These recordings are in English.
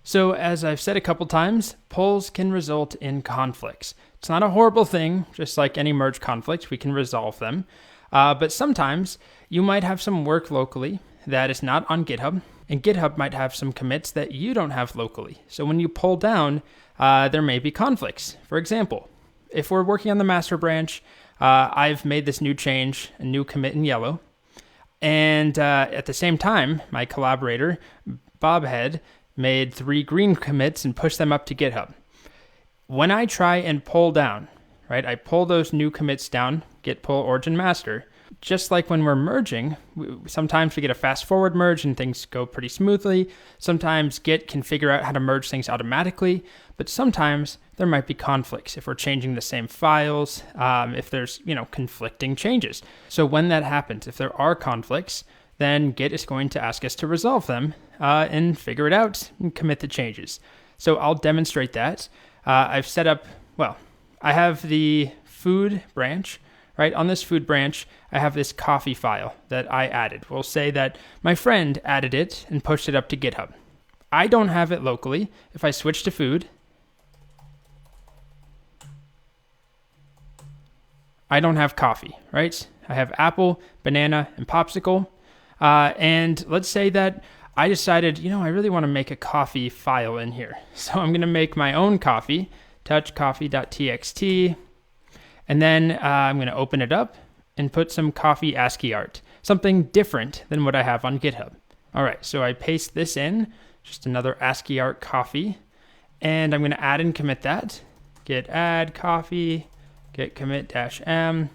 So, as I've said a couple times, pulls can result in conflicts. It's not a horrible thing, just like any merge conflict, we can resolve them. But sometimes you might have some work locally that is not on GitHub, and GitHub might have some commits that you don't have locally. So, when you pull down, there may be conflicts. For example, if we're working on the master branch, I've made this new change, a new commit in yellow. And at the same time, my collaborator, Bobhead, made 3 green commits and pushed them up to GitHub. When I try and pull down, right, I pull those new commits down, git pull origin master, just like when we're merging, sometimes we get a fast forward merge and things go pretty smoothly. Sometimes Git can figure out how to merge things automatically, but sometimes there might be conflicts if we're changing the same files, if there's, conflicting changes. So when that happens, if there are conflicts, then Git is going to ask us to resolve them and figure it out and commit the changes. So I'll demonstrate that. I've set up, I have the food branch, right? On this food branch, I have this coffee file that I added. We'll say that my friend added it and pushed it up to GitHub. I don't have it locally. If I switch to food, I don't have coffee, right? I have apple, banana, and popsicle. And let's say that I decided, I really want to make a coffee file in here. So I'm going to make my own coffee, touchcoffee.txt, and then I'm going to open it up and put some coffee ASCII art, something different than what I have on GitHub. All right, so I paste this in, just another ASCII art coffee, and I'm going to add and commit that. Git add coffee, git commit -m,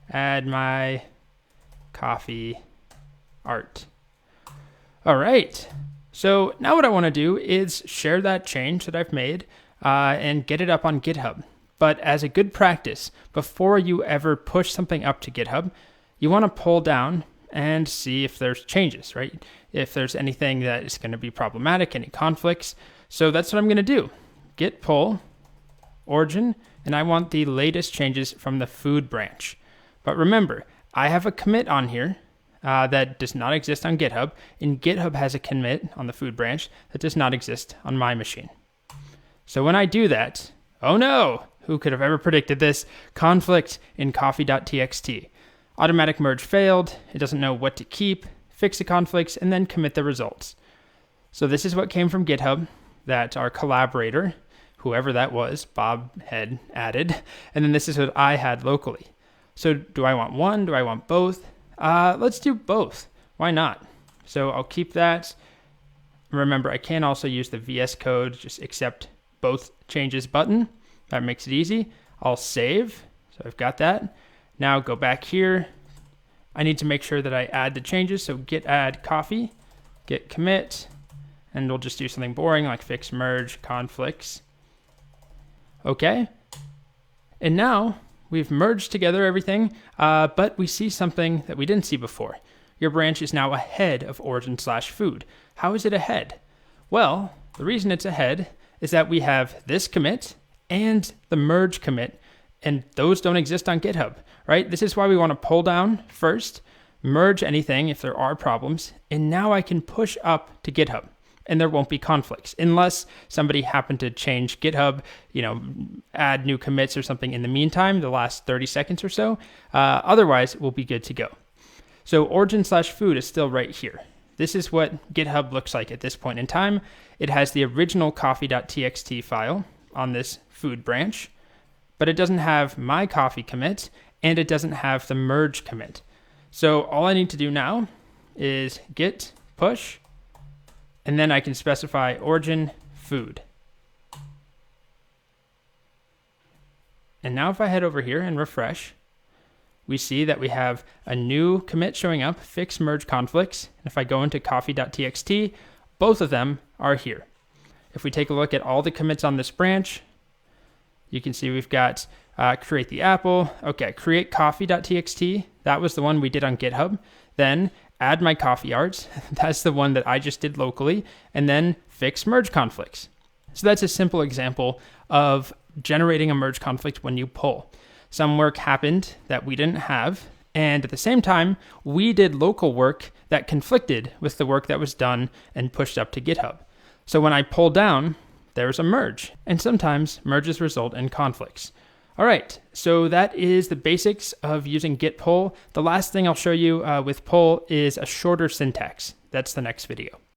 add my coffee art. All right, so now what I want to do is share that change that I've made and get it up on GitHub. But as a good practice, before you ever push something up to GitHub, you want to pull down and see if there's changes, right? If there's anything that is going to be problematic, any conflicts. So that's what I'm going to do. Git pull origin, and I want the latest changes from the food branch. But remember, I have a commit on here that does not exist on GitHub, and GitHub has a commit on the food branch that does not exist on my machine. So when I do that, oh no, who could have ever predicted this? Conflict in coffee.txt. Automatic merge failed, it doesn't know what to keep, fix the conflicts, and then commit the results. So this is what came from GitHub that our collaborator, whoever that was, Bob had added, and then this is what I had locally. So do I want one? Do I want both? Let's do both. Why not? So I'll keep that. Remember, I can also use the VS Code, just accept both changes button. That makes it easy. I'll save. So I've got that. Now go back here. I need to make sure that I add the changes. So git add coffee, git commit, and we'll just do something boring like fix merge conflicts. Okay. And now we've merged together everything, but we see something that we didn't see before. Your branch is now ahead of origin/food. How is it ahead? Well, the reason it's ahead is that we have this commit and the merge commit, and those don't exist on GitHub, right? This is why we want to pull down first, merge anything if there are problems, and now I can push up to GitHub, and there won't be conflicts unless somebody happened to change GitHub, add new commits or something in the meantime, the last 30 seconds or so. Otherwise, we'll be good to go. So origin/food is still right here. This is what GitHub looks like at this point in time. It has the original coffee.txt file on this food branch, but it doesn't have my coffee commit, and it doesn't have the merge commit. So all I need to do now is git push, and then I can specify origin food. And now if I head over here and refresh, we see that we have a new commit showing up, fix merge conflicts. And if I go into coffee.txt, both of them are here. If we take a look at all the commits on this branch, you can see we've got create the apple. Okay, create coffee.txt. That was the one we did on GitHub. Then add my coffee art. That's the one that I just did locally. And then fix merge conflicts. So that's a simple example of generating a merge conflict when you pull. Some work happened that we didn't have, and at the same time, we did local work that conflicted with the work that was done and pushed up to GitHub. So when I pull down, there's a merge. And sometimes merges result in conflicts. All right, so that is the basics of using git pull. The last thing I'll show you with pull is a shorter syntax. That's the next video.